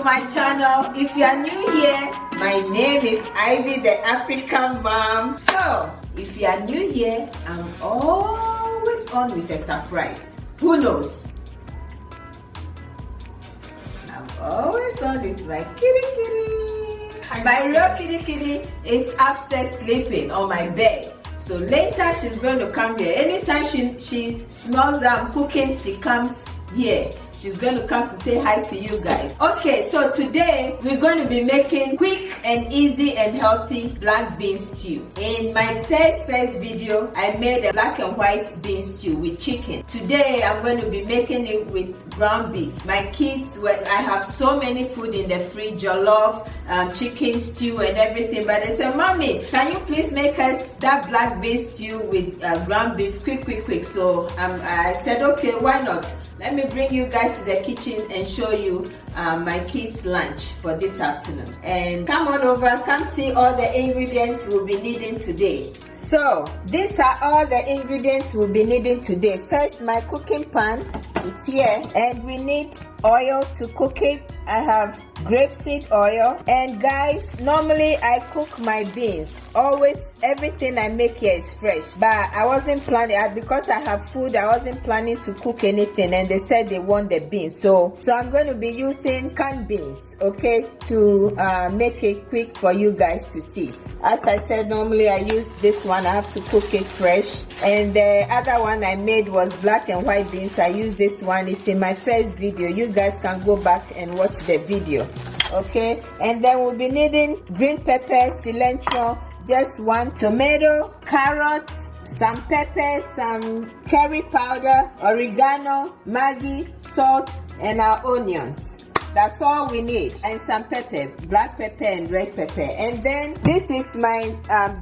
to my channel. If you are new here, my name is Ivy the African Mom. So if you are new here, I'm always on with a surprise. Who knows? I'm always on with my kitty. My real kitty is upstairs sleeping on my bed. So later she's going to come here. Anytime she smells that I'm cooking, she comes here. She's going to come to say hi to you guys. Okay, so today we're going to be making quick and easy and healthy black bean stew. In my first video, I made a black and white bean stew with chicken. Today I'm going to be making it with ground beef. My kids, I have so many food in the fridge, jollof, chicken stew and everything, but they said, Mommy, can you please make us that black bean stew with ground beef quick. So I said, okay, why not? Let me bring you guys to the kitchen and show you my kids' lunch for this afternoon. And come on over, come see all the ingredients we'll be needing today. So these are all the ingredients we'll be needing today. First, my cooking pan, it's here, and we need oil to cook it. I have grapeseed oil, and guys, normally I cook my beans. Always, everything I make here is fresh, but I wasn't planning, because I have food, I wasn't planning to cook anything, and they said they want the beans, so I'm going to be using canned beans, okay, to make it quick for you guys to see. As I said, normally I use this one, I have to cook it fresh, and the other one I made was black and white beans. I use this one, it's in my first video. You guys can go back and watch the video, okay? And then we'll be needing green pepper, cilantro, just one tomato, carrots, some pepper, some curry powder, oregano, Maggi, salt, and our onions. That's all we need. And some pepper, black pepper and red pepper. And then this is my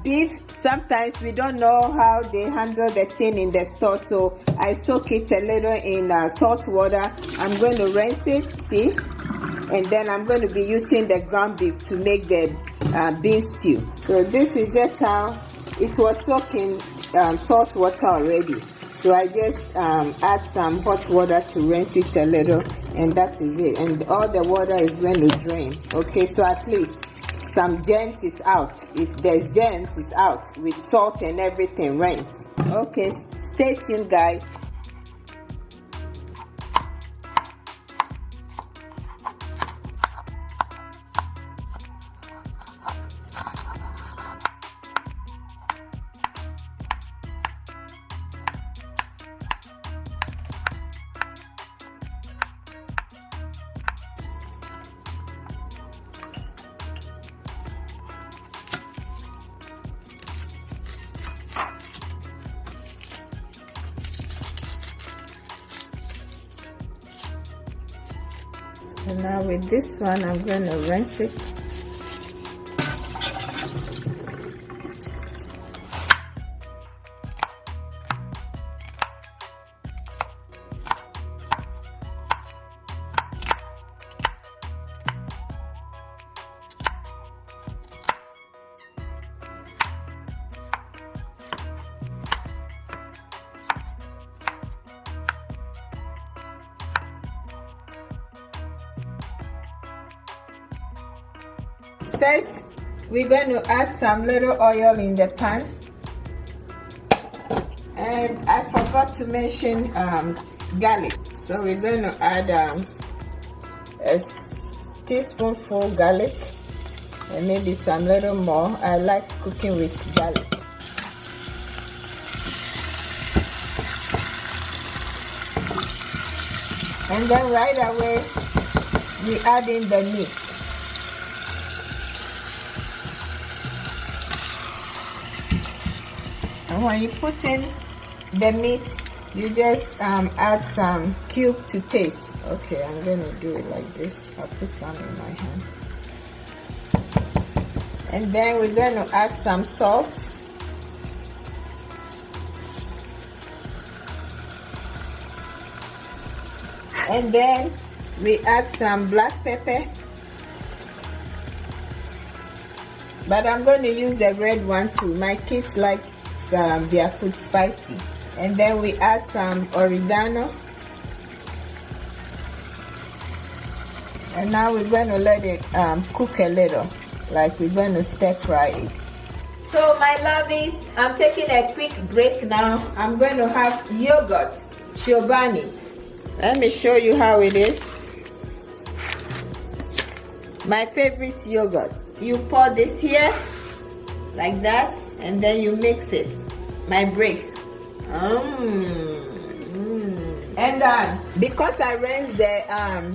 beef. Sometimes we don't know how they handle the thing in the store, so I soak it a little in salt water. I'm going to rinse it, see? And then I'm going to be using the ground beef to make the bean stew. So this is just how it was soaked in salt water already. So I just add some hot water to rinse it a little, and that is it. And all the water is going to drain. Okay, so at least some germs is out. If there's germs, it's out with salt and everything. Rinse. Okay, stay tuned, guys. So now with this one, I'm going to rinse it. First, we're going to add some little oil in the pan. And I forgot to mention garlic. So we're going to add a teaspoonful garlic and maybe some little more. I like cooking with garlic. And then right away, we add in the meat. And when you put in the meat, you just add some cube to taste. Okay, I'm going to do it like this. I'll put some in my hand. And then we're going to add some salt. And then we add some black pepper. But I'm going to use the red one too. My kids like their food spicy. And then we add some oregano. And now we're going to let it cook a little, like we're going to stir fry it. So my lovies, I'm taking a quick break now. I'm going to have yogurt, Chobani. Let me show you how it is. My favorite yogurt. You pour this here, like that, and then you mix it. My break. And because I rinsed the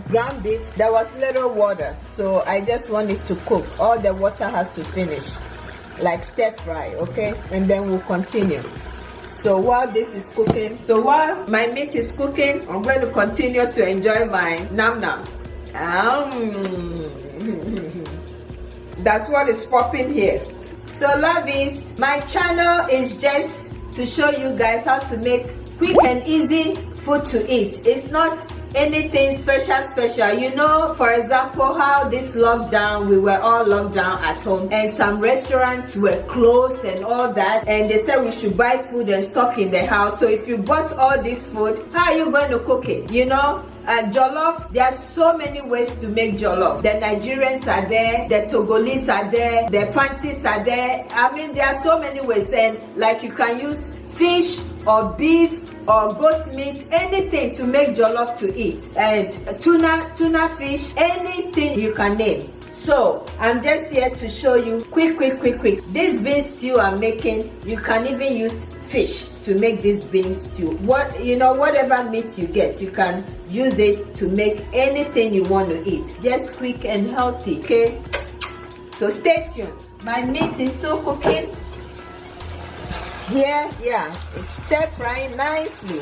ground beef, there was little water, so I just want it to cook. All the water has to finish, like stir fry, okay? And then we'll continue. So while this is cooking, while my meat is cooking, I'm going to continue to enjoy my nam nam. That's what is popping here. So lovies, my channel is just to show you guys how to make quick and easy food to eat. It's not anything special. You know, for example, how this lockdown, we were all locked down at home and some restaurants were closed and all that, and they said we should buy food and stock in the house. So if you bought all this food, how are you going to cook it? You know, jollof, there are so many ways to make jollof. The Nigerians are there, the Togolese are there, the Fantis are there. I mean, there are so many ways, and like you can use fish or beef or goat meat, anything to make jollof to eat, and tuna fish, anything you can name. So I'm just here to show you quick. This bean stew I'm making, you can even use fish to make this bean stew. Whatever meat you get, you can use it to make anything you want to eat. Just quick and healthy, okay? So stay tuned. My meat is still cooking. Here, yeah, it's stir frying nicely.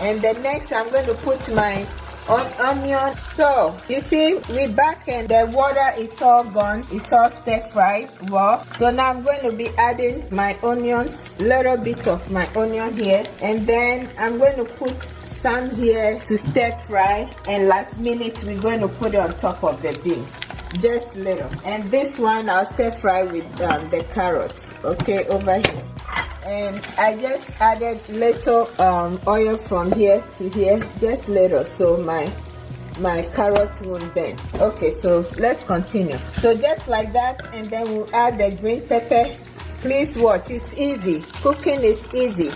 And the next I'm going to put my onion. So you see, we back and the water, it's all gone, it's all stir fried well. So now I'm going to be adding my onions, little bit of my onion here, and then I'm going to put some here to stir fry, and last minute we're going to put it on top of the beans, just little. And this one I'll stir fry with the carrots, okay, over here. And I just added little oil from here to here, just little, so my carrots won't burn. Okay, so let's continue. So just like that, and then we'll add the green pepper. Please watch, it's easy. Cooking is easy.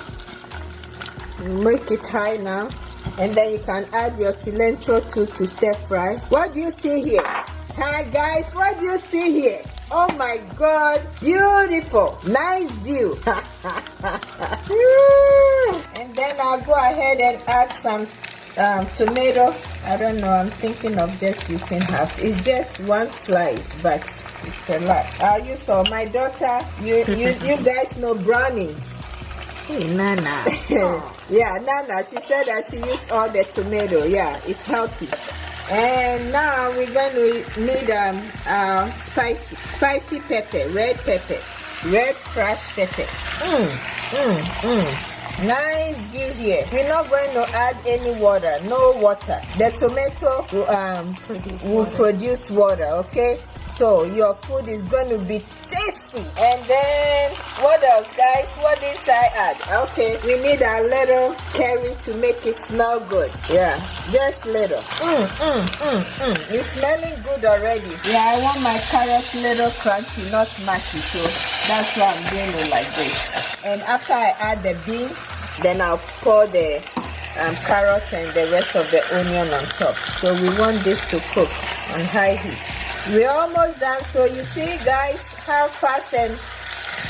Make it high now, and then you can add your cilantro too to stir fry. What do you see here? Hi guys, what do you see here? Oh my God, beautiful, nice view. And then I'll go ahead and add some tomato. I don't know, I'm thinking of just using half. It's just one slice, but it's a lot. You saw my daughter, you guys know brownies. Hey, Nana. Yeah, Nana, she said that she used all the tomato. Yeah, it's healthy. And now we're going to need spicy pepper, red crushed pepper. Nice view here. We're not going to add any water, no water. The tomato will produce water, okay? So your food is going to be tasty. And then what else, guys? What did I add? Okay, we need a little curry to make it smell good. Yeah, just little. It's smelling good already. Yeah, I want my carrots little crunchy, not mushy, so that's why I'm doing it like this. And after I add the beans, then I'll pour the carrot and the rest of the onion on top. So we want this to cook on high heat. We're almost done. So you see, guys, how fast and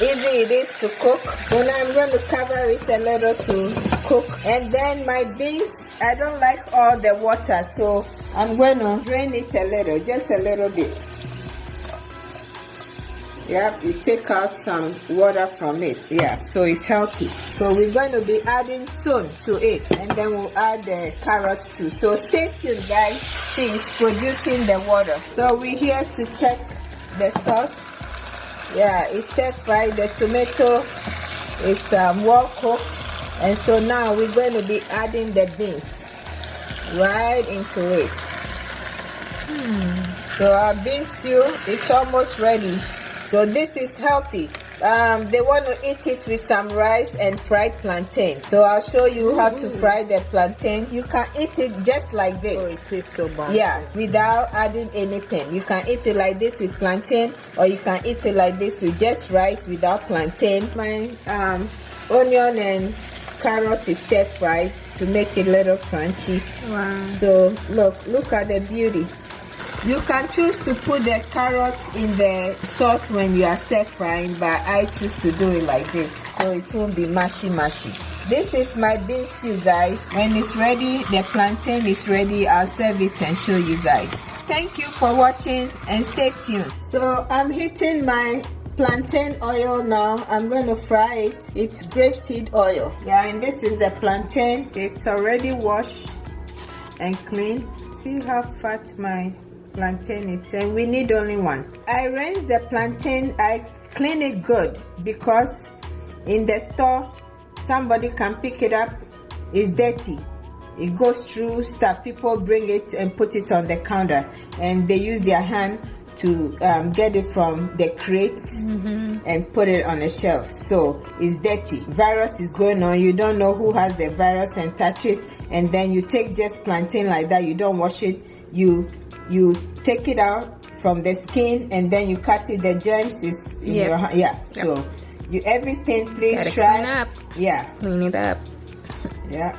easy it is to cook. So now I'm going to cover it a little to cook. And then my beans, I don't like all the water, so I'm going to drain it a little, just a little bit. Yeah, you take out some water from it. Yeah, so it's healthy. So we're going to be adding soon to it, and then we'll add the carrots too. So stay tuned, guys. See, it's producing the water. So we're here to check the sauce. Yeah, it's stir fried. The tomato is well cooked, and so now we're going to be adding the beans right into it. So our bean stew, it's almost ready. So this is healthy. they want to eat it with some rice and fried plantain. So I'll show you how to fry the plantain. You can eat it just like this. Oh, it tastes so bomb. Yeah, without adding anything. You can eat it like this with plantain, or you can eat it like this with just rice without plantain. My onion and carrot is stir fried to make it a little crunchy. Wow. So look at the beauty. You can choose to put the carrots in the sauce when you are stir frying, but I choose to do it like this so it won't be mushy. This is my bean stew, guys. When it's ready, the plantain is ready, I'll serve it and show you guys. Thank you for watching and stay tuned. So I'm heating my plantain oil now. I'm going to fry it. It's grapeseed oil. Yeah, and this is the plantain. It's already washed and clean. See how fat my plantain is, and we need only one. I rinse the plantain. I clean it good because in the store somebody can pick it up. It's dirty. It goes through stuff. People bring it and put it on the counter, and they use their hand to get it from the crates and put it on the shelf. So it's dirty. Virus is going on. You don't know who has the virus and touch it, and then you take just plantain like that. You don't wash it. You take it out from the skin, and then you cut it. The germs is in your hand. Yeah. So you everything, please Gotta try. clean up. Yeah. Clean it up. Yeah.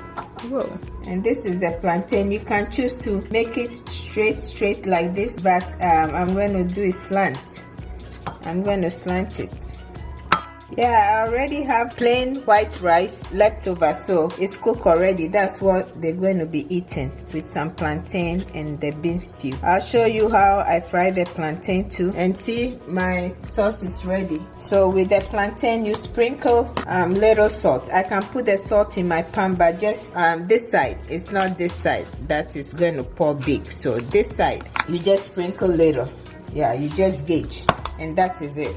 Whoa. And this is the plantain. You can choose to make it straight like this, but I'm going to do it slant. I'm going to slant it. Yeah, I already have plain white rice left over, so it's cooked already. That's what they're going to be eating with some plantain and the bean stew. I'll show you how I fry the plantain too. And see, my sauce is ready. So with the plantain, you sprinkle little salt. I can put the salt in my pan, but just this side. It's not this side that is going to pour big. So this side, you just sprinkle little. Yeah, you just gauge, and that is it.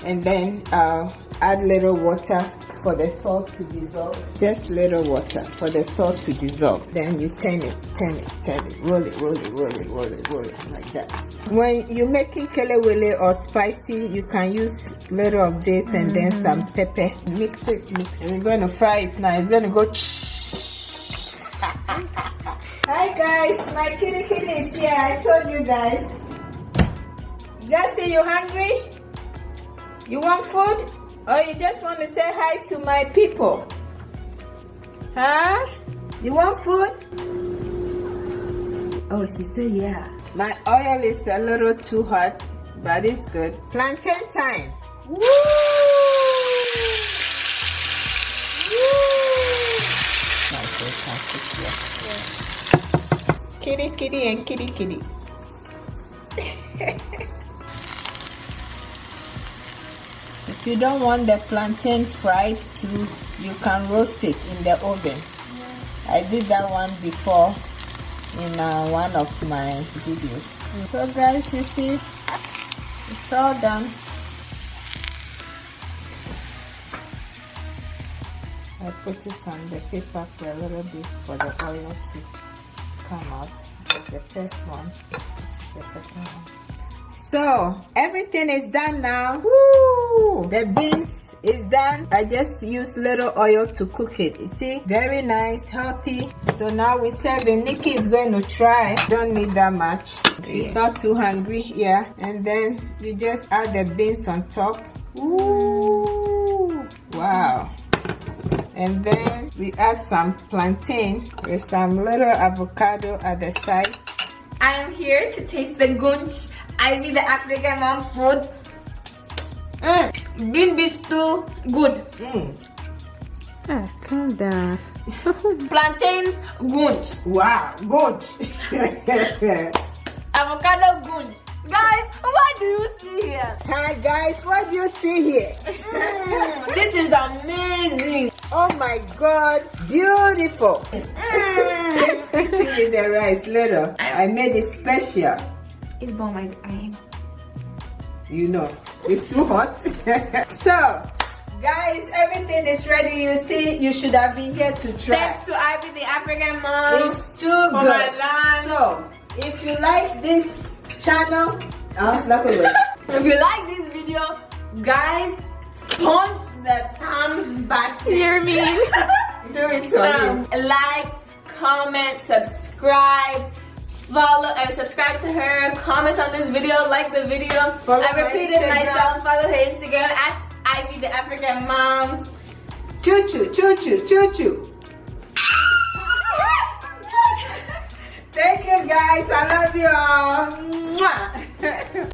And then add little water for the salt to dissolve. Just little water for the salt to dissolve. Then you turn it, roll it like that. When you're making kelewele or spicy, you can use little of this and then some pepper. Mix it. And we're going to fry it now. It's going to go. Hi guys, my kitty is here. I told you guys. Justin, you hungry? You want food? Or you just want to say hi to my people? Huh? You want food? Oh, she said yeah. My oil is a little too hot, but it's good. Plantain time. Woo! Kitty and kitty. If you don't want the plantain fried too, you can roast it in the oven. I did that one before in one of my videos. So guys, you see, it's all done. I put it on the paper for a little bit for the oil to come out. That's the first one. This is the second one. So everything is done now. Woo! The beans is done. I just use little oil to cook it. You see, very nice, healthy. So now we're serving. Nikki is going to try. Don't need that much. She's not too hungry. Yeah. And then you just add the beans on top. Ooh! Wow. And then we add some plantain with some little avocado at the side. I am here to taste the gunch. Ivy the African mom food. Bean beef too good. Calm down. Plantains gunch. Wow, good. Avocado gunch. Guys, what do you see here? Hi guys, what do you see here? This is amazing. Oh my God, beautiful. Eating the rice little. I made it special. It's bomb. I am. You know, it's too hot. So, guys, everything is ready. You see, you should have been here to try. Thanks to Ivy the African mom. It's too good. my land. So, if you like this channel, if you like this video, Guys, punch the thumbs button. You're mean. Do it for me. Like, comment, subscribe, follow and subscribe to her. Comment on this video, like the video. Follow I my repeated Instagram. myself. Follow her Instagram at Ivy the African Mom. Choo choo, choo choo, choo choo. Thank you guys. I love you all. Mwah.